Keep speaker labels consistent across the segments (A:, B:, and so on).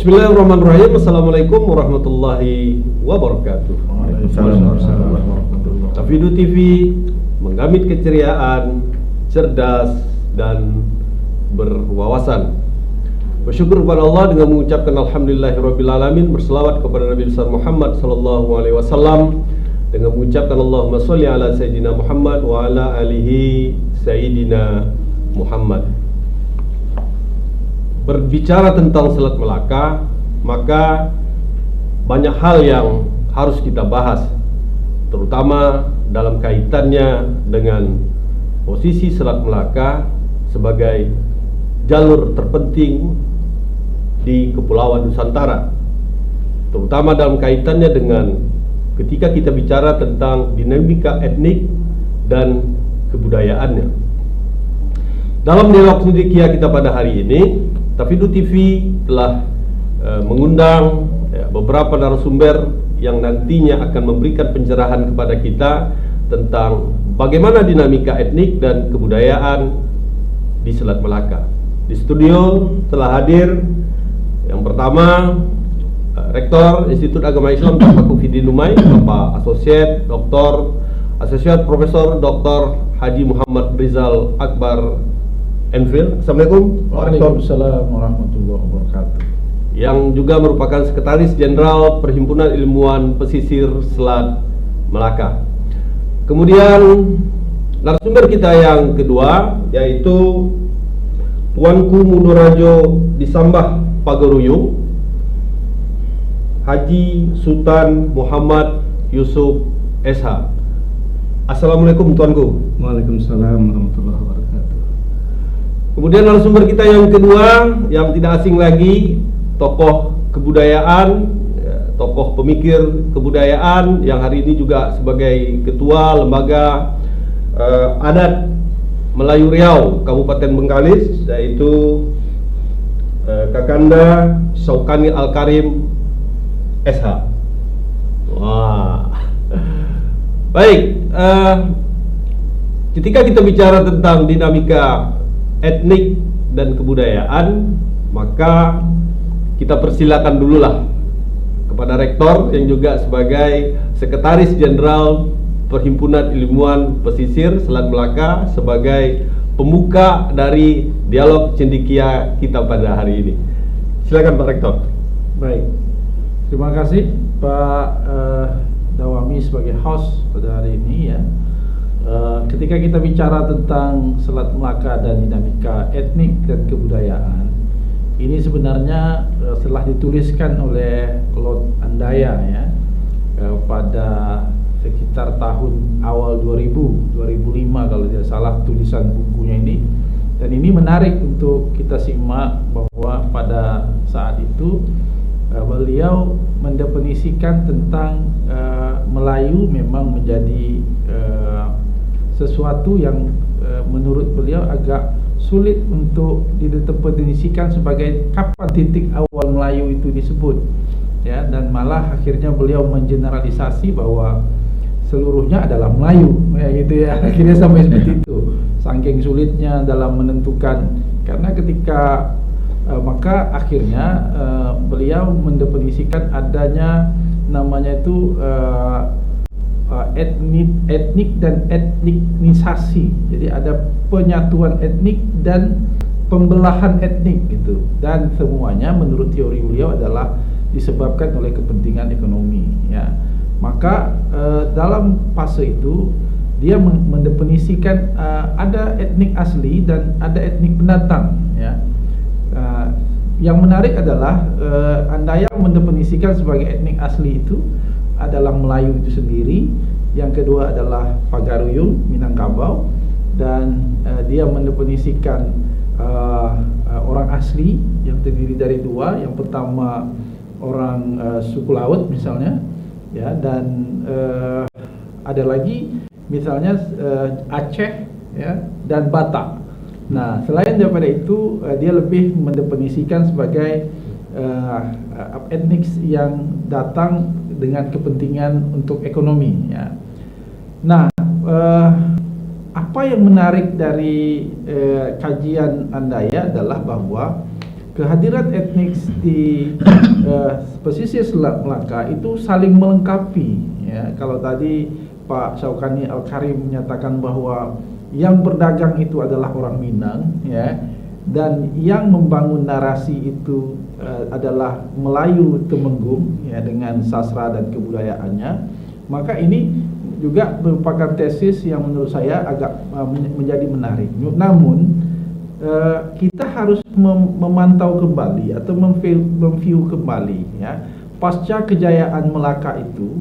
A: Bismillahirrahmanirrahim. Assalamualaikum warahmatullahi wabarakatuh. Tafidu TV menggamit keceriaan, cerdas dan berwawasan. Bersyukur kepada Allah dengan mengucapkan alhamdulillahirrabbilalamin, berselawat kepada Nabi besar Muhammad sallallahu alaihi wasallam dengan mengucapkan Allahumma sholli ala sayyidina Muhammad wa ala alihi sayyidina Muhammad. Berbicara tentang Selat Melaka, maka banyak hal yang harus kita bahas, terutama dalam kaitannya dengan posisi Selat Melaka sebagai jalur terpenting di Kepulauan Nusantara, terutama dalam kaitannya dengan ketika kita bicara tentang dinamika etnik dan kebudayaannya. Dalam dialog cendekia kita pada hari ini, Tafidu TV telah mengundang beberapa narasumber yang nantinya akan memberikan pencerahan kepada kita tentang bagaimana dinamika etnik dan kebudayaan di Selat Melaka. Di studio telah hadir yang pertama Rektor Institut Agama Islam Bapak Kufidin Lumai, Bapak Asosiat Profesor Dr. Haji Muhammad Rizal Akbar Enfield. Assalamualaikum.
B: Waalaikumsalam warahmatullahi wabarakatuh.
A: Yang juga merupakan Sekretaris Jenderal Perhimpunan Ilmuwan Pesisir Selat Melaka. Kemudian narasumber kita yang kedua yaitu Tuanku Mudorajo Disambah Pagaruyung, Haji Sultan Muhammad Yusuf SH. Assalamualaikum Tuanku.
B: Waalaikumsalam warahmatullahi wabarakatuh.
A: Kemudian narasumber kita yang kedua yang tidak asing lagi, tokoh kebudayaan, tokoh pemikir kebudayaan yang hari ini juga sebagai ketua lembaga adat Melayu Riau Kabupaten Bengkalis, yaitu Kakanda Syaukani Al-Karim SH. Wah. Baik, ketika kita bicara tentang dinamika etnik dan kebudayaan, maka kita persilakan dululah kepada Rektor yang juga sebagai Sekretaris Jenderal Perhimpunan Ilmuwan Pesisir Selat Melaka sebagai pembuka dari dialog cendekia kita pada hari ini. Silakan Pak Rektor.
B: Baik, terima kasih Pak Dawami sebagai host pada hari ini ya. Ketika kita bicara tentang Selat Melaka dan dinamika etnik dan kebudayaan, ini sebenarnya setelah dituliskan oleh Claude Andaya ya pada sekitar tahun awal 2005 kalau tidak salah tulisan bukunya ini. Dan ini menarik untuk kita simak bahwa pada saat itu beliau mendefinisikan tentang Melayu memang menjadi sesuatu yang menurut beliau agak sulit untuk didefinisikan sebagai kapan titik awal Melayu itu disebut ya, dan malah akhirnya beliau mengeneralisasi bahwa seluruhnya adalah Melayu ya gitu ya, akhirnya sampai seperti itu, saking sulitnya dalam menentukan. Karena ketika maka akhirnya beliau mendefinisikan adanya namanya itu etnik dan etniknisasi. Jadi ada penyatuan etnik dan pembelahan etnik gitu. Dan semuanya menurut teori beliau adalah disebabkan oleh kepentingan ekonomi ya. Maka dalam fase itu dia mendefinisikan ada etnik asli dan ada etnik pendatang ya. Yang menarik adalah Andaya mendefinisikan sebagai etnik asli itu adalah Melayu itu sendiri, yang kedua adalah Pagaruyung, Minangkabau, dan dia mendefinisikan orang asli yang terdiri dari dua. Yang pertama orang suku laut misalnya ya, dan ada lagi misalnya Aceh ya, dan Batak. Nah, selain daripada itu dia lebih mendefinisikan sebagai etnik yang datang dengan kepentingan untuk ekonomi ya. Nah, apa yang menarik dari kajian Andaya adalah bahwa kehadiran etnik di pesisir Selat Melaka itu saling melengkapi. Ya, kalau tadi Pak Syaukani Al-Karim menyatakan bahwa yang berdagang itu adalah orang Minang, ya, dan yang membangun narasi itu adalah Melayu Temenggung, ya, dengan sastra dan kebudayaannya, maka ini juga merupakan tesis yang menurut saya agak menjadi menarik. Namun kita harus memantau kembali atau memview kembali, ya, pasca kejayaan Melaka itu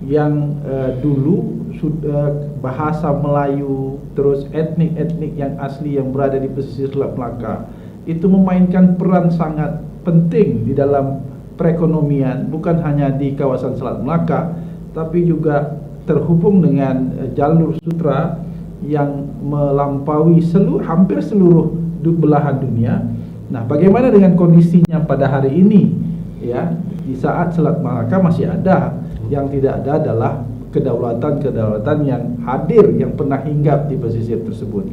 B: yang dulu sudah bahasa Melayu, terus etnik-etnik yang asli yang berada di pesisir Selat Melaka itu memainkan peran sangat penting di dalam perekonomian, bukan hanya di kawasan Selat Melaka tapi juga terhubung dengan jalur sutra yang melampaui hampir seluruh belahan dunia. Nah, bagaimana dengan kondisinya pada hari ini, ya, di saat Selat Melaka masih ada, yang tidak ada adalah kedaulatan yang hadir, yang pernah hinggap di pesisir tersebut.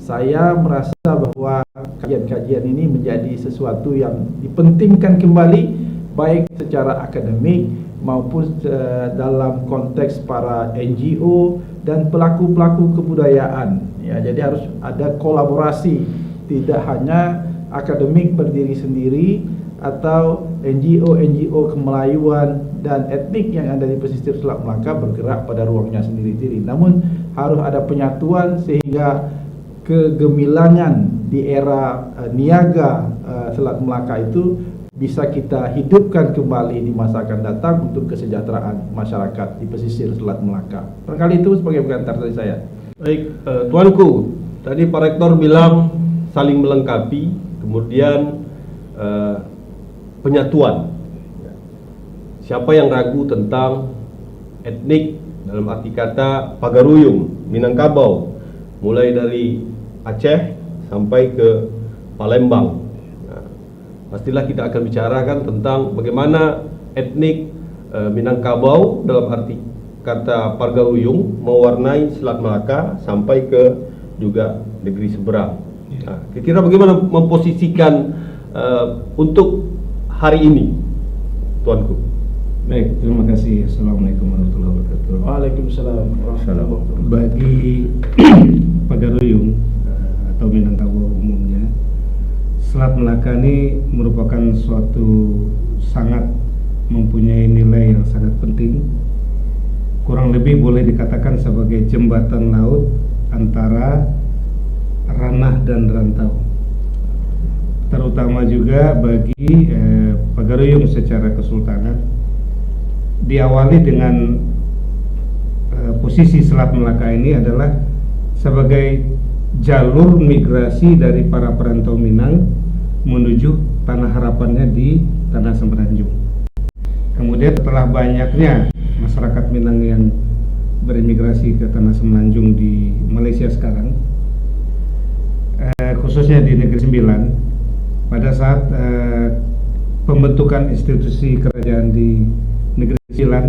B: Saya merasa bahwa kajian-kajian ini menjadi sesuatu yang dipentingkan kembali, baik secara akademik maupun dalam konteks para NGO dan pelaku-pelaku kebudayaan. Ya, jadi harus ada kolaborasi, tidak hanya akademik berdiri sendiri atau NGO kemelayuan dan etnik yang ada di pesisir Selat Melaka bergerak pada ruangnya sendiri-sendiri. Namun harus ada penyatuan sehingga kegemilangan di era niaga Selat Melaka itu bisa kita hidupkan kembali di masa akan datang untuk kesejahteraan masyarakat di pesisir Selat Melaka. Barangkali itu sebagai pengantar dari saya.
A: Baik, Tuanku, tadi Pak Rektor bilang saling melengkapi, kemudian penyatuan. Siapa yang ragu tentang etnik dalam arti kata Pagaruyung, Minangkabau, mulai dari Aceh sampai ke Palembang. Nah, pastilah kita akan bicarakan tentang bagaimana etnik Minangkabau dalam arti kata Pagaruyung mewarnai Selat Melaka sampai ke juga negeri seberang. Nah, kira-kira bagaimana memposisikan untuk hari ini, Tuanku?
C: Baik, terima kasih. Assalamualaikum warahmatullahi wabarakatuh.
B: Waalaikumsalam warahmatullahi wabarakatuh.
C: Bagi Pagaruyung atau Minangkabau umumnya, Selat Melaka ini merupakan suatu sangat mempunyai nilai yang sangat penting. Kurang lebih boleh dikatakan sebagai jembatan laut antara ranah dan rantau. Terutama juga bagi Pagaruyung secara kesultanan. Diawali dengan posisi Selat Melaka ini adalah sebagai jalur migrasi dari para perantau Minang menuju tanah harapannya di tanah Semenanjung. Kemudian setelah banyaknya masyarakat Minang yang berimigrasi ke tanah Semenanjung di Malaysia sekarang, khususnya di Negeri Sembilan, pada saat pembentukan institusi kerajaan di Negeri Sembilan,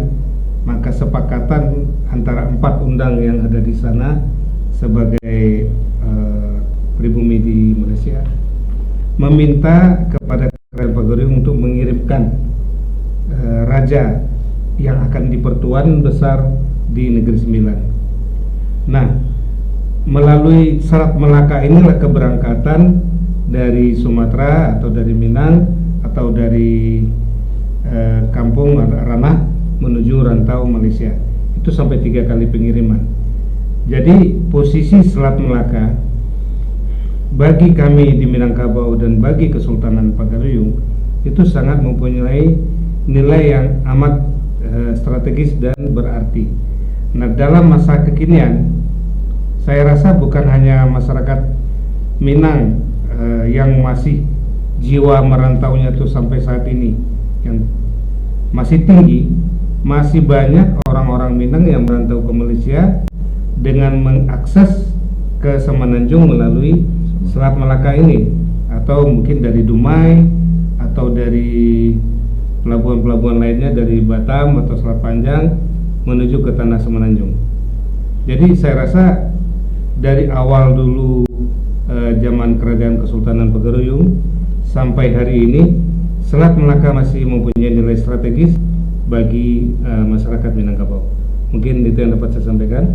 C: maka sepakatan antara 4 undang yang ada di sana sebagai pribumi di Malaysia meminta kepada Kerajaan Pagaruyung untuk mengirimkan raja yang akan dipertuan besar di Negeri Sembilan. Nah, melalui Selat Melaka inilah keberangkatan dari Sumatera atau dari Minang atau dari kampung ranah menuju rantau Malaysia. Itu sampai 3 kali pengiriman. Jadi posisi Selat Melaka bagi kami di Minangkabau dan bagi Kesultanan Pagaruyung itu sangat mempunyai nilai yang amat strategis dan berarti. Nah, dalam masa kekinian saya rasa bukan hanya masyarakat Minang yang masih jiwa merantaunya itu sampai saat ini yang masih tinggi, masih banyak orang-orang Minang yang merantau ke Malaysia dengan mengakses ke Semenanjung melalui Selat Melaka ini, atau mungkin dari Dumai atau dari pelabuhan-pelabuhan lainnya dari Batam atau Selat Panjang menuju ke tanah Semenanjung. Jadi saya rasa dari awal dulu zaman Kerajaan Kesultanan Pagaruyung sampai hari ini Selat Melaka masih mempunyai nilai strategis bagi masyarakat Minangkabau. Mungkin itu yang dapat saya sampaikan.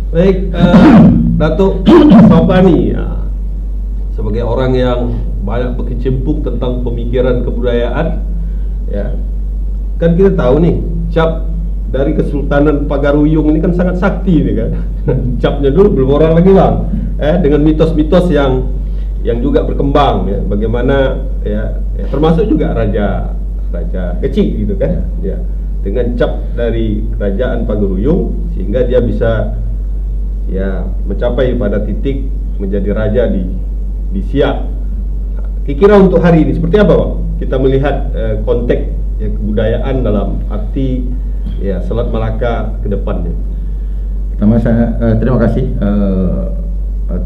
A: Baik, Datuk Sopani, ya, sebagai orang yang banyak berkecimpung tentang pemikiran kebudayaan, ya, kan kita tahu nih cap dari Kesultanan Pagaruyung ini kan sangat sakti nih kan. Capnya dulu belum orang lagi bang, dengan mitos-mitos yang juga berkembang, ya, bagaimana ya termasuk juga raja kecil gitu kan, ya, dengan cap dari Kerajaan Pagaruyung sehingga dia bisa ya mencapai pada titik menjadi raja di Siak. Kira-kira untuk hari ini seperti apa Pak? Kita melihat konteks ya, kebudayaan dalam arti ya Selat Melaka ke depannya.
D: Pertama saya terima kasih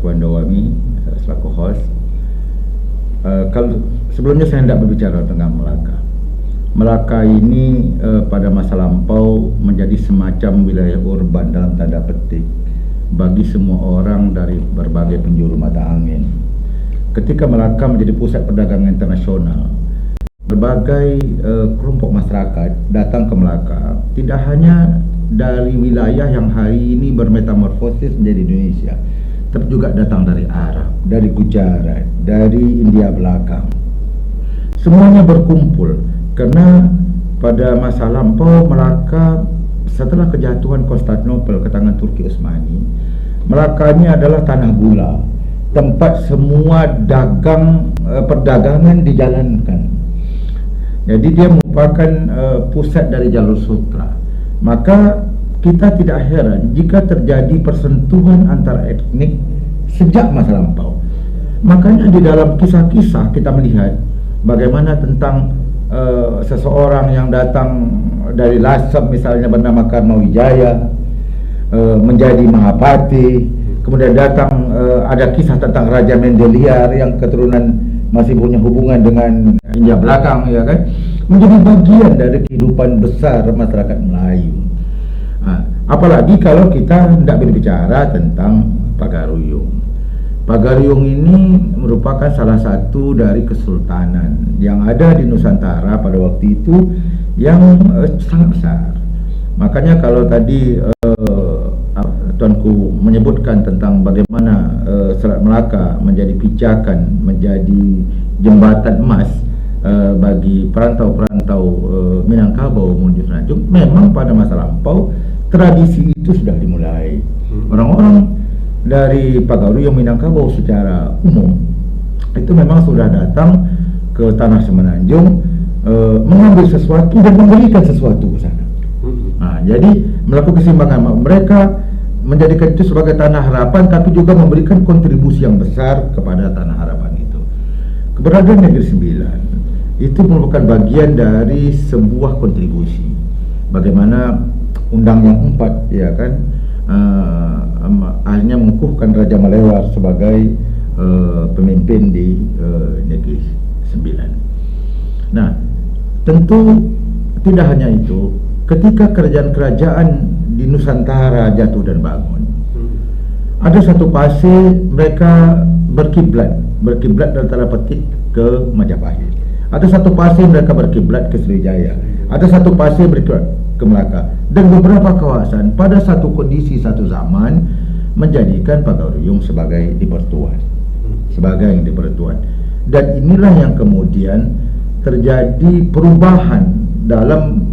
D: Tuan Dawami selaku host. Kalau sebelumnya saya tidak berbicara tentang Melaka. Melaka ini pada masa lampau menjadi semacam wilayah urban dalam tanda petik bagi semua orang dari berbagai penjuru mata angin. Ketika Melaka menjadi pusat perdagangan internasional, berbagai kelompok masyarakat datang ke Melaka, tidak hanya dari wilayah yang hari ini bermetamorfosis menjadi Indonesia, tapi juga datang dari Arab, dari Gujarat, dari India belakang. Semuanya berkumpul karena pada masa lampau Melaka setelah kejatuhan Konstantinopel ke tangan Turki Utsmani, Melaka ini adalah tanah gula, tempat semua perdagangan dijalankan. Jadi dia merupakan pusat dari jalur sutra. Maka kita tidak heran jika terjadi persentuhan antar etnik sejak masa lampau. Makanya di dalam kisah-kisah kita melihat bagaimana tentang seseorang yang datang dari Lasem misalnya bernama Karmawijaya menjadi Mahapati, kemudian datang ada kisah tentang Raja Mendeliar yang keturunan masih punya hubungan dengan India belakang, ya kan, menjadi bagian dari kehidupan besar masyarakat Melayu. Apalagi kalau kita hendak berbicara tentang Pagaruyung. Pagaruyung ini merupakan salah satu dari kesultanan yang ada di Nusantara pada waktu itu yang sangat besar. Makanya kalau tadi Tuanku menyebutkan tentang bagaimana Selat Melaka menjadi pijakan, menjadi jembatan emas bagi perantau-perantau Minangkabau menuju Semenanjung, memang pada masa lampau tradisi itu sudah dimulai. Orang-orang dari Pagaruyung Minangkabau secara umum itu memang sudah datang ke tanah Semenanjung mengambil sesuatu dan memberikan sesuatu ke sana. Jadi melakukan keseimbangan, mereka menjadikan itu sebagai tanah harapan, tapi juga memberikan kontribusi yang besar kepada tanah harapan itu. Keberadaan Negeri Sembilan itu merupakan bagian dari sebuah kontribusi. Bagaimana Undang yang 4, ya kan, akhirnya mengukuhkan Raja Malewar sebagai pemimpin di Negeri Sembilan. Nah, tentu tidak hanya itu. Ketika kerajaan-kerajaan di Nusantara jatuh dan bangun, ada satu fase mereka berkiblat dalam tanda petik ke Majapahit. Ada satu fase mereka berkiblat ke Sriwijaya. Ada satu fase berkiblat ke Melaka. Dan beberapa kawasan pada satu kondisi, satu zaman menjadikan Pagaruyung sebagai dipertuan, Dan inilah yang kemudian terjadi perubahan dalam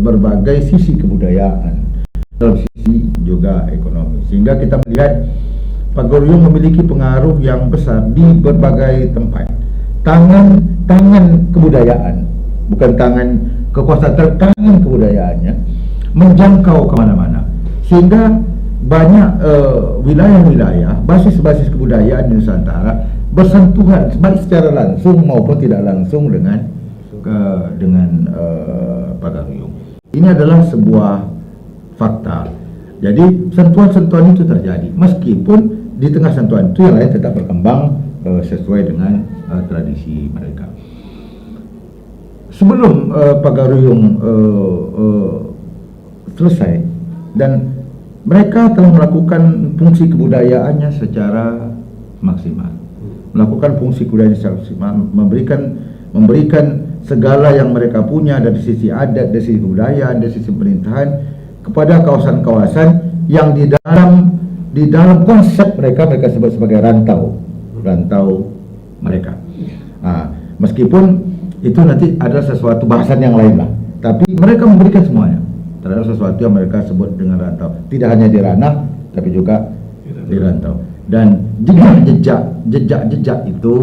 D: berbagai sisi kebudayaan, dalam sisi juga ekonomi, sehingga kita melihat Pagaruyung memiliki pengaruh yang besar di berbagai tempat. Tangan kebudayaan, bukan tangan kekuasaan, tangan kebudayaannya menjangkau kemana-mana, sehingga banyak wilayah-wilayah basis-basis kebudayaan di Nusantara bersentuhan baik secara langsung maupun tidak langsung dengan Pagaruyung. Ini adalah sebuah fakta. Jadi sentuhan-sentuhan itu terjadi, meskipun di tengah sentuhan itu yang lain tetap berkembang sesuai dengan tradisi mereka. Sebelum Pagaruyung selesai dan mereka telah melakukan fungsi kebudayaannya secara maksimal. melakukan fungsi kebudayaan secara maksimal, memberikan segala yang mereka punya dari sisi adat, dari sisi kebudayaan, dari sisi pemerintahan kepada kawasan-kawasan yang di dalam konsep mereka sebut sebagai rantau mereka. Meskipun itu nanti ada sesuatu bahasan yang lain lah, tapi mereka memberikan semuanya terhadap sesuatu yang mereka sebut dengan rantau, tidak hanya di ranah tapi juga di rantau. Dan jejak itu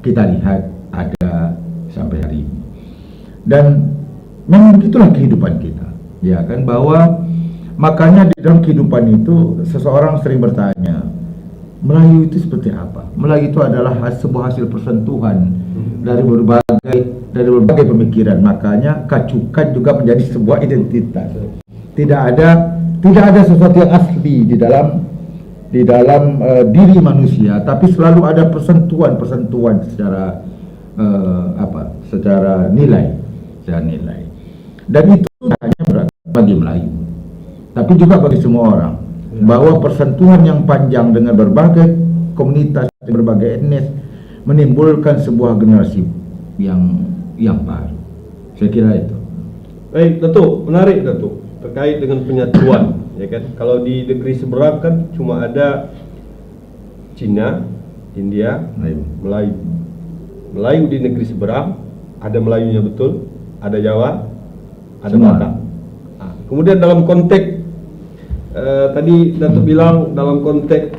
D: kita lihat ada sampai hari ini, dan memang begitulah kehidupan kita, ya kan, bahwa makanya di dalam kehidupan itu seseorang sering bertanya, Melayu itu seperti apa? Melayu itu adalah sebuah hasil persentuhan dari berbagai pemikiran. Makanya kacukan juga menjadi sebuah identitas. Tidak ada sesuatu yang asli di dalam diri manusia, tapi selalu ada persentuhan secara secara nilai. Dan itu hanya berarti bagi Melayu, tapi juga bagi semua orang, bahwa persentuhan yang panjang dengan berbagai komunitas, berbagai etnis menimbulkan sebuah generasi yang baru. Saya kira itu.
A: Baik, Datuk, menarik Datuk, terkait dengan penyatuan, ya kan? Kalau di negeri seberang kan cuma ada Cina, India, Melayu. Melayu di negeri seberang ada Melayunya betul, ada Jawa, ada Batak. Kemudian dalam konteks tadi Datuk bilang dalam konteks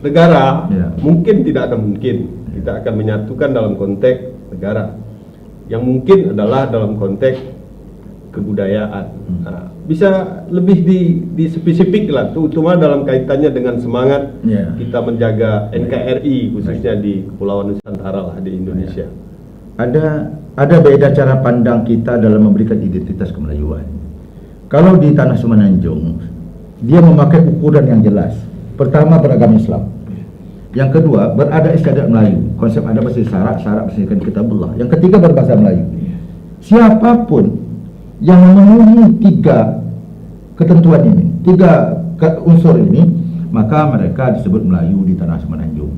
A: negara, mungkin tidak akan mungkin kita akan menyatukan dalam konteks negara. Yang mungkin adalah dalam konteks kebudayaan. Bisa lebih di spesifik lah, terutama dalam kaitannya dengan semangat kita menjaga NKRI khususnya di Kepulauan Nusantara lah di Indonesia.
D: Ada beda cara pandang kita dalam memberikan identitas kemelayuan. Kalau di tanah Semenanjung, dia memakai ukuran yang jelas. Pertama, beragama Islam. Yang kedua, berada istiadat Melayu. Konsep ada bahasa syarat berdasarkan kitabullah. Yang ketiga, berbahasa Melayu. Siapapun yang memenuhi tiga ketentuan ini, tiga unsur ini, maka mereka disebut Melayu di tanah Semenanjung.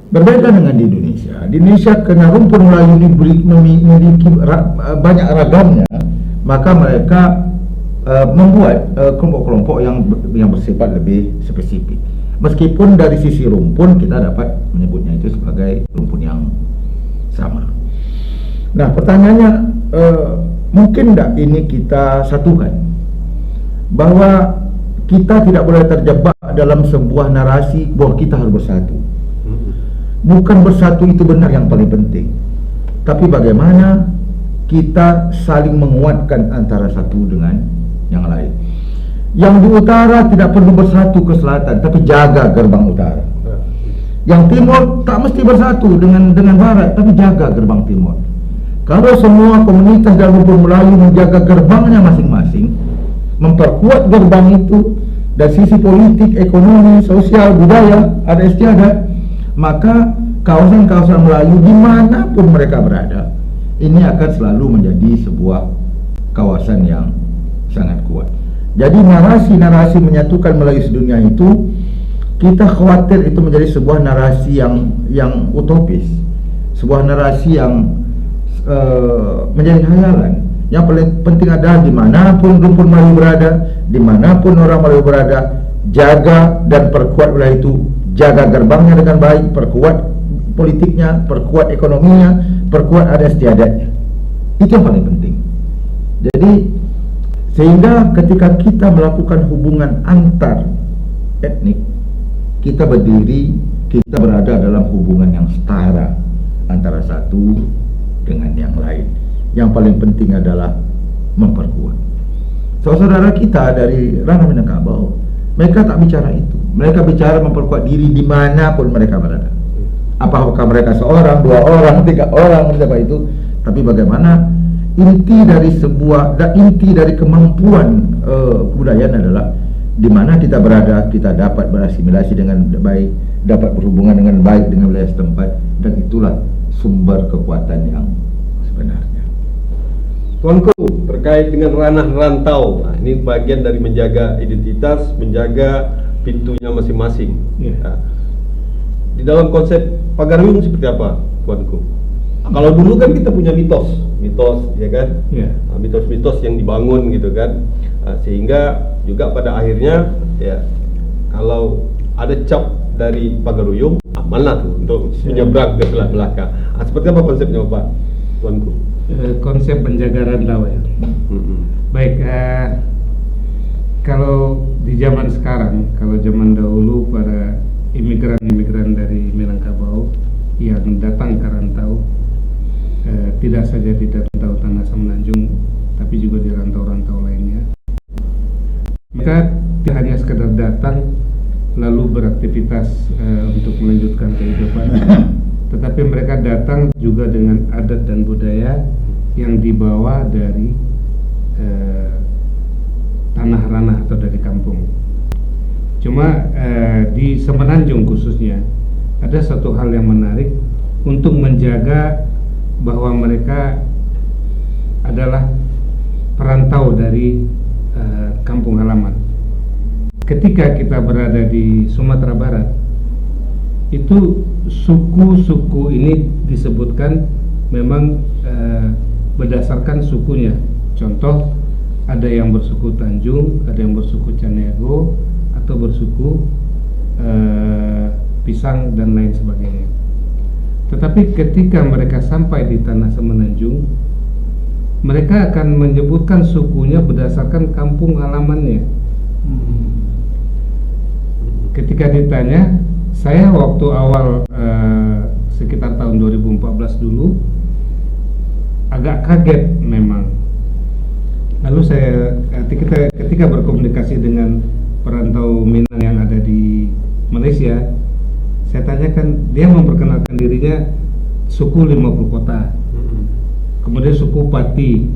D: Berbeda dengan di Indonesia. Di Indonesia, karena rumpun Melayu ini memiliki banyak ragamnya, maka mereka membuat kelompok-kelompok yang bersifat lebih spesifik. Meskipun dari sisi rumpun kita dapat menyebutnya itu sebagai rumpun yang sama. Nah, pertanyaannya, mungkin tidak ini kita satukan, bahwa kita tidak boleh terjebak dalam sebuah narasi bahwa kita harus bersatu. Bukan bersatu itu benar yang paling penting, tapi bagaimana kita saling menguatkan antara satu dengan yang lain. Yang di utara tidak perlu bersatu ke selatan, tapi jaga gerbang utara. Yang timur tak mesti bersatu dengan barat, tapi jaga gerbang timur. Kalau semua komunitas dan rumpun Melayu menjaga gerbangnya masing-masing, memperkuat gerbang itu dari sisi politik, ekonomi, sosial, budaya, ada istiadat, maka kawasan-kawasan Melayu dimanapun mereka berada, ini akan selalu menjadi sebuah kawasan yang sangat kuat. Jadi narasi-narasi menyatukan Melayu sedunia itu, kita khawatir itu menjadi sebuah narasi yang utopis, sebuah narasi yang menjadi khayalan. Yang paling penting adalah dimanapun rumpun Melayu berada, dimanapun orang Melayu berada, jaga dan perkuat wilayah itu, jaga gerbangnya dengan baik, perkuat politiknya, perkuat ekonominya, perkuat adat istiadatnya. Itu yang paling penting. Jadi sehingga ketika kita melakukan hubungan antar etnik, kita berada dalam hubungan yang setara antara satu dengan yang lain. Yang paling penting adalah memperkuat. Saudara kita dari ranah Minangkabau, mereka tak bicara itu. Mereka bicara memperkuat diri dimanapun mereka berada. Apakah mereka seorang, dua orang, tiga orang, siapa itu? Tapi bagaimana inti dari kemampuan kebudayaan adalah di mana kita berada, kita dapat berasimilasi dengan baik, dapat berhubungan dengan baik dengan wilayah setempat, dan itulah sumber kekuatan yang sebenarnya.
A: Tuanku, terkait dengan ranah rantau, nah, ini bagian dari menjaga identitas, menjaga pintunya masing-masing. di dalam konsep Pagaruyung seperti apa, Tuanku? Kalau dulu kan kita punya mitos ya kan, mitos-mitos yang dibangun gitu kan, sehingga juga pada akhirnya ya kalau ada cap dari Pagaruyung aman lah tuh untuk menyeberang ke Selat Melaka. Seperti apa konsepnya Pak, Tuanku?
C: Konsep penjaga rantau ya. Baik, kalau di zaman sekarang, kalau zaman dahulu para imigran dari Minangkabau yang datang ke rantau, tidak saja di rantau Tanah Semenanjung, tapi juga di rantau-rantau lainnya. Mereka tidak hanya sekedar datang lalu beraktivitas untuk melanjutkan kehidupan, tetapi mereka datang juga dengan adat dan budaya yang dibawa dari tanah ranah atau dari kampung. Cuma di Semenanjung khususnya ada satu hal yang menarik untuk menjaga bahwa mereka adalah perantau dari kampung halaman. Ketika kita berada di Sumatera Barat, itu suku-suku ini disebutkan memang berdasarkan sukunya. Contoh, ada yang bersuku Tanjung, ada yang bersuku Canego, atau bersuku Pisang dan lain sebagainya. Tetapi ketika mereka sampai di Tanah Semenanjung, mereka akan menyebutkan sukunya berdasarkan kampung halamannya. Ketika ditanya, saya waktu awal sekitar tahun 2014 dulu agak kaget memang. Lalu saya ketika berkomunikasi dengan perantau Minang yang ada di Malaysia, saya tanyakan, dia memperkenalkan dirinya suku 50 kota, kemudian suku Pati,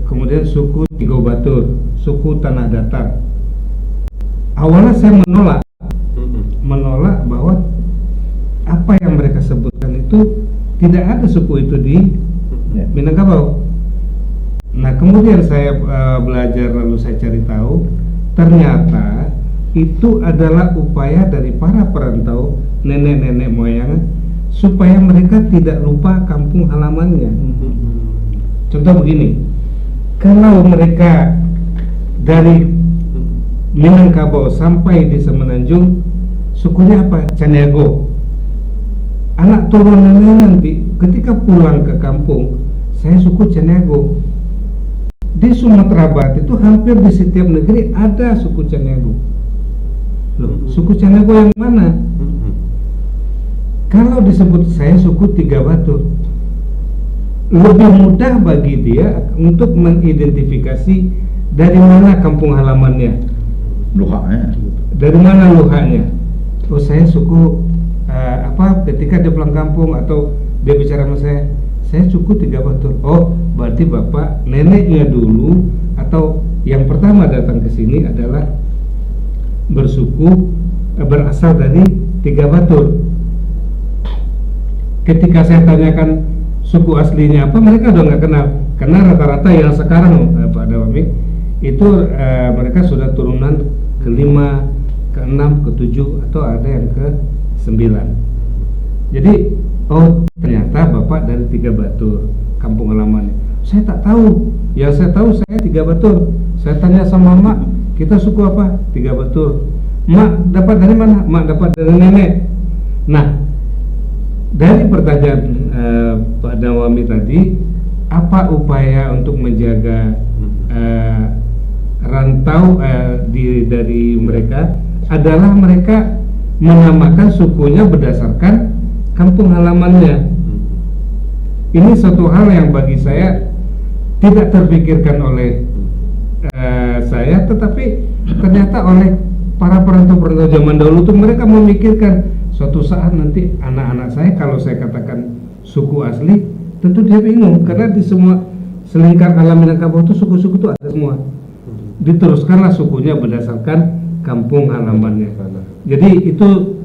C: kemudian suku Tigo Batur, suku Tanah Datar. Awalnya saya menolak bahwa apa yang mereka sebutkan itu tidak ada suku itu di Minangkabau. Nah, kemudian saya belajar, lalu saya cari tahu, ternyata itu adalah upaya dari para perantau, nenek-nenek moyang, supaya mereka tidak lupa kampung halamannya. Contoh begini, kalau mereka dari Minangkabau sampai di Semenanjung, sukunya apa? Canego. Anak turunannya nanti ketika pulang ke kampung, saya suku Canego. Di Sumatera Barat itu hampir di setiap negeri ada suku Canego. Loh, suku Canego yang mana? Kalau disebut saya suku Tiga Batur, lebih mudah bagi dia untuk mengidentifikasi dari mana kampung halamannya,
D: luhaknya.
C: dari mana luhaknya. Oh, saya suku ketika dia pulang kampung atau dia bicara sama saya suku Tiga Batur. Oh, berarti bapak neneknya dulu atau yang pertama datang ke sini adalah berasal dari Tiga Batur. Ketika saya tanyakan suku aslinya apa, mereka udah nggak kenal, karena rata-rata yang sekarang Pak Dawami itu mereka sudah turunan ke-5, ke-6, ke-7 atau ada yang ke-9. Jadi oh, ternyata bapak dari Tiga Batur, kampung halamannya. Saya tak tahu. Yang saya tahu saya Tiga Batur. Saya tanya sama mak, kita suku apa? Tiga Batur. Mak dapat dari mana? Mak dapat dari nenek. Nah, dari pertanyaan Pak Dawami tadi, apa upaya untuk menjaga rantau dari mereka adalah mereka menamakan sukunya berdasarkan kampung halamannya. Ini suatu hal yang bagi saya tidak terpikirkan oleh saya, tetapi ternyata oleh para perantau-perantau zaman dahulu itu mereka memikirkan suatu saat nanti anak-anak saya, kalau saya katakan suku asli, tentu dia bingung karena di semua selingkar alam Minangkabau itu suku-suku itu ada semua. Diteruskanlah sukunya berdasarkan kampung halamannya. Jadi itu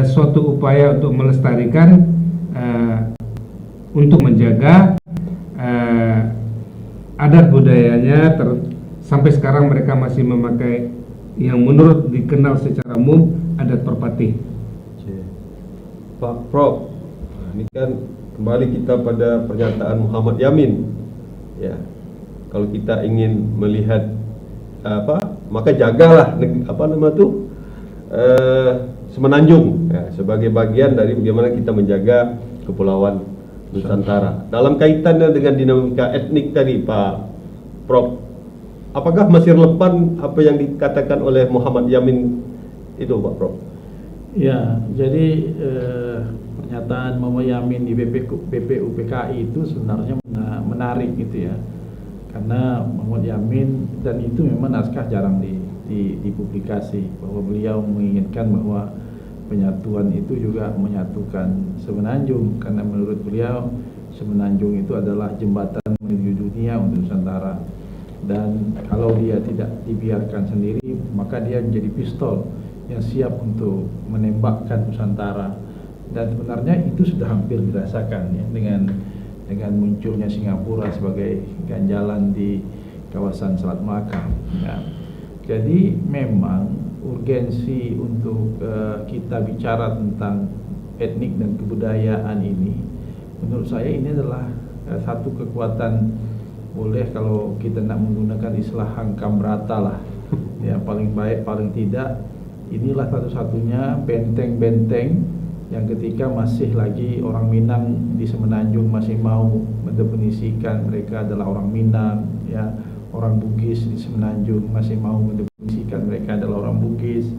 C: suatu upaya untuk melestarikan, untuk menjaga adat budayanya. Sampai sekarang mereka masih memakai yang menurut dikenal secara umum adat perpati.
A: Pak Prof, ini kan kembali kita pada pernyataan Muhammad Yamin. Ya, kalau kita ingin melihat maka jagalah Semenanjung ya, sebagai bagian dari bagaimana kita menjaga kepulauan Nusantara. Dalam kaitannya dengan dinamika etnik tadi, Pak Prof, apakah masih relevan apa yang dikatakan oleh Muhammad Yamin itu, Pak Prof?
B: Ya, jadi pernyataan Muhammad Yamin di BPUPKI itu sebenarnya menarik gitu ya, karena Muhammad Yamin, dan itu memang naskah jarang dipublikasi, bahwa beliau menginginkan bahwa penyatuan itu juga menyatukan Semenanjung, karena menurut beliau Semenanjung itu adalah jembatan menuju dunia untuk Nusantara, dan kalau dia tidak dibiarkan sendiri maka dia menjadi pistol yang siap untuk menembakkan Nusantara. Dan sebenarnya itu sudah hampir dirasakan ya, dengan munculnya Singapura sebagai ganjalan di kawasan Selat Melaka ya. Jadi memang urgensi untuk kita bicara tentang etnik dan kebudayaan ini, menurut saya ini adalah satu kekuatan, boleh kalau kita nak menggunakan istilah hangkam rata lah ya, paling baik paling tidak inilah satu-satunya benteng-benteng yang ketika masih lagi orang Minang di Semenanjung masih mau mendefinisikan mereka adalah orang Minang ya, orang Bugis di Semenanjung masih mau mendefinisikan mereka adalah orang Bugis,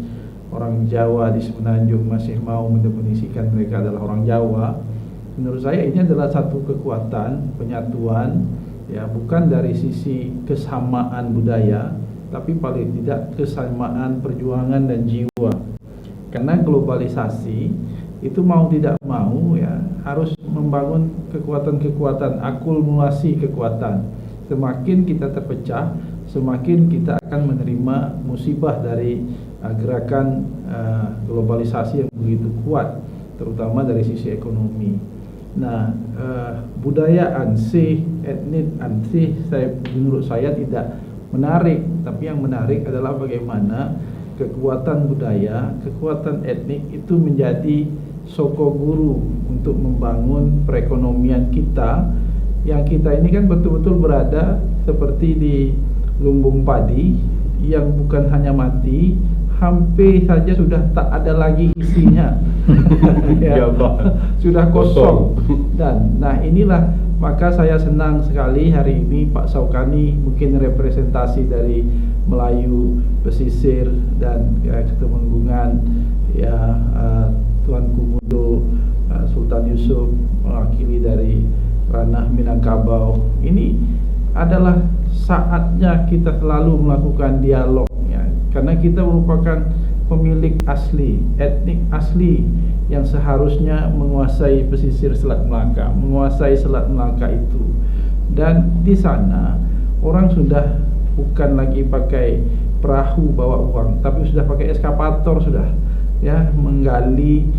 B: orang Jawa di Semenanjung masih mau mendefinisikan mereka adalah orang Jawa. Menurut saya ini adalah satu kekuatan penyatuan ya, bukan dari sisi kesamaan budaya, tapi paling tidak kesamaan perjuangan dan jiwa. Karena globalisasi itu mau tidak mau ya harus membangun kekuatan-kekuatan, akumulasi kekuatan. Semakin kita terpecah, semakin kita akan menerima musibah dari gerakan globalisasi yang begitu kuat, terutama dari sisi ekonomi. Nah, budaya ansih, etnik ansih, menurut saya tidak menarik, tapi yang menarik adalah bagaimana kekuatan budaya, kekuatan etnik itu menjadi sokoguru untuk membangun perekonomian kita, yang kita ini kan betul-betul berada seperti di lumbung padi yang bukan hanya mati, hampir saja sudah tak ada lagi isinya. Ya, sudah kosong. Dan nah inilah, maka saya senang sekali hari ini Pak Saukani mungkin representasi dari Melayu pesisir dan Ketemenggungan ya, Tuanku Mudo Sultan Yusuf mewakili dari ranah Minangkabau. Ini adalah saatnya kita selalu melakukan dialog ya, karena kita merupakan pemilik asli, etnik asli yang seharusnya menguasai pesisir Selat Melaka, menguasai Selat Melaka itu. Dan di sana orang sudah bukan lagi pakai perahu bawa uang, tapi sudah pakai eskapator sudah ya, menggali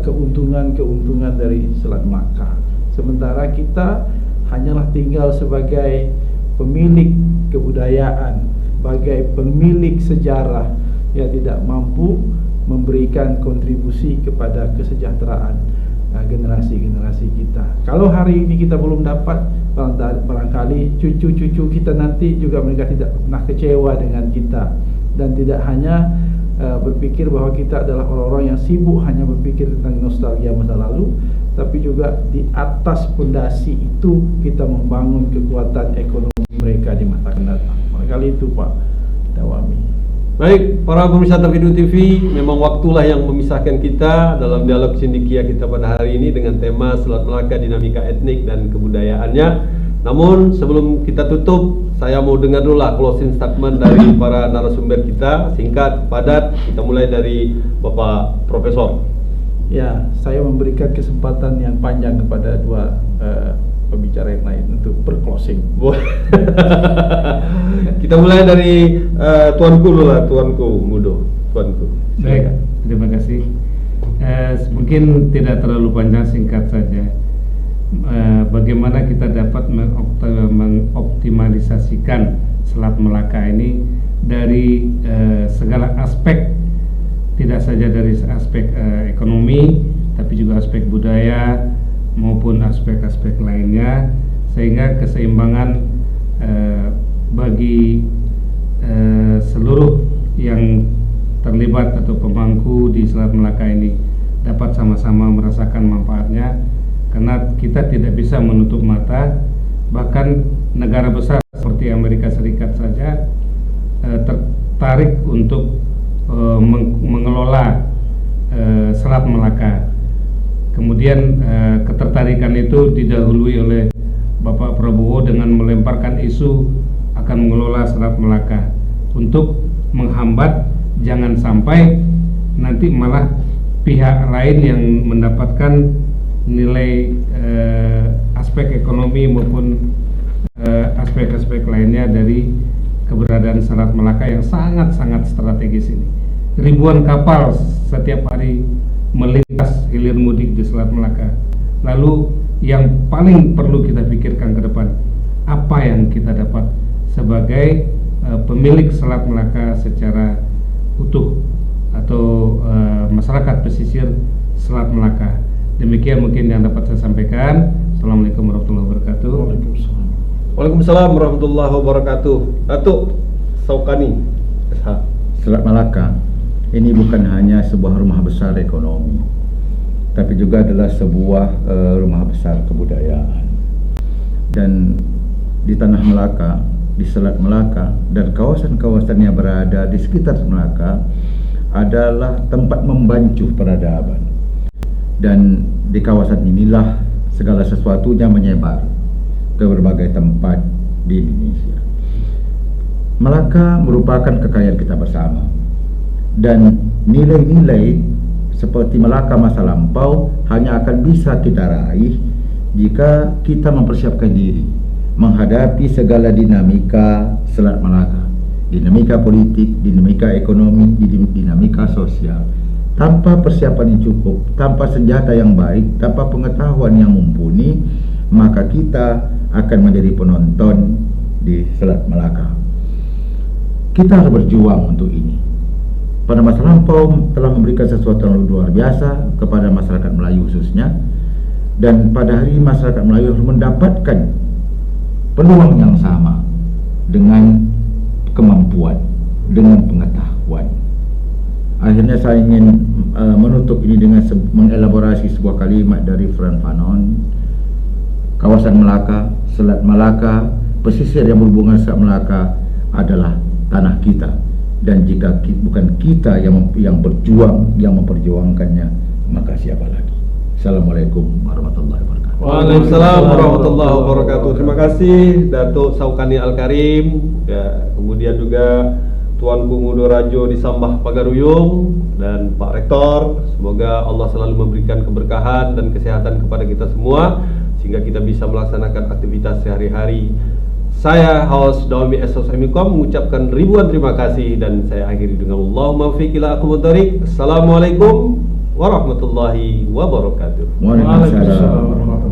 B: keuntungan-keuntungan dari Selat Melaka. Sementara kita hanyalah tinggal sebagai pemilik kebudayaan, sebagai pemilik sejarah yang tidak mampu memberikan kontribusi kepada kesejahteraan generasi-generasi kita. Kalau hari ini kita belum dapat, barangkali cucu-cucu kita nanti juga mereka tidak pernah kecewa dengan kita, dan tidak hanya berpikir bahwa kita adalah orang-orang yang sibuk hanya berpikir tentang nostalgia masa lalu, tapi juga di atas pondasi itu kita membangun kekuatan ekonomi mereka di masa akan datang. Barangkali itu Pak Dawami.
A: Baik, para pemirsa Tafidu TV, memang waktulah yang memisahkan kita dalam dialog sindikia kita pada hari ini dengan tema Selat Melaka, dinamika etnik dan kebudayaannya. Namun sebelum kita tutup, saya mau dengar dulu lah closing statement dari para narasumber kita, singkat, padat. Kita mulai dari Bapak Profesor.
B: Ya, saya memberikan kesempatan yang panjang kepada dua pembicara yang lain untuk berclosing.
A: Kita mulai dari Tuanku dulu lah, Tuanku Mudo. Tuanku.
C: Baik, terima kasih. Mungkin tidak terlalu panjang, singkat saja. Bagaimana kita dapat mengoptimalisasikan Selat Melaka ini dari segala aspek, tidak saja dari aspek ekonomi, tapi juga aspek budaya maupun aspek-aspek lainnya, sehingga keseimbangan bagi seluruh yang terlibat atau pemangku di Selat Melaka ini dapat sama-sama merasakan manfaatnya, karena kita tidak bisa menutup mata. Bahkan negara besar seperti Amerika Serikat saja tertarik untuk mengelola Selat Melaka. Kemudian ketertarikan itu didahului oleh Bapak Prabowo dengan melemparkan isu akan mengelola Selat Melaka untuk menghambat jangan sampai nanti malah pihak lain yang mendapatkan nilai aspek ekonomi maupun aspek-aspek lainnya dari keberadaan Selat Melaka yang sangat-sangat strategis ini. Ribuan kapal setiap hari melintas hilir mudik di Selat Melaka. Lalu yang paling perlu kita pikirkan ke depan, apa yang kita dapat sebagai pemilik Selat Melaka secara utuh atau masyarakat pesisir Selat Melaka. Demikian mungkin yang dapat saya sampaikan. Assalamualaikum warahmatullahi wabarakatuh.
A: Waalaikumsalam warahmatullahi wabarakatuh. Datuk Saukani SH.
D: Selat Melaka ini bukan hanya sebuah rumah besar ekonomi, tapi juga adalah sebuah rumah besar kebudayaan. Dan di Tanah Melaka, di Selat Melaka dan kawasan-kawasan yang berada di sekitar Melaka adalah tempat membancuh peradaban. Dan di kawasan inilah segala sesuatunya menyebar ke berbagai tempat di Indonesia. Melaka merupakan kekayaan kita bersama, dan nilai-nilai seperti Melaka masa lampau hanya akan bisa kita raih jika kita mempersiapkan diri menghadapi segala dinamika Selat Melaka, dinamika politik, dinamika ekonomi, dinamika sosial. Tanpa persiapan yang cukup, tanpa senjata yang baik, tanpa pengetahuan yang mumpuni, maka kita akan menjadi penonton di Selat Melaka. Kita harus berjuang untuk ini. Pada masa lampau telah memberikan sesuatu yang luar biasa kepada masyarakat Melayu khususnya, dan pada hari ini masyarakat Melayu harus mendapatkan peluang yang sama dengan kemampuan, dengan pengetahuan. Akhirnya saya ingin menutup ini dengan mengelaborasi sebuah kalimat dari Frantz Fanon. Kawasan Melaka, Selat Melaka, pesisir yang berhubungan Selat Melaka adalah tanah kita, dan jika bukan kita yang berjuang, yang memperjuangkannya, maka siapa lagi? Assalamualaikum warahmatullahi wabarakatuh.
A: Waalaikumsalam warahmatullahi wabarakatuh. Terima kasih Datuk Saukani Al-Karim, ya, kemudian juga Tuanku Ngudo Rajo di Sambah Pagaruyung, dan Pak Rektor. Semoga Allah selalu memberikan keberkahan dan kesehatan kepada kita semua sehingga kita bisa melaksanakan aktivitas sehari-hari. Saya host Dawami SOSMIKOM mengucapkan ribuan terima kasih, dan saya akhiri dengan Allahumma fiq ila aqwamut thariq. Assalamualaikum warahmatullahi wabarakatuh.
D: Waalaikumsalam warahmatullahi wabarakatuh.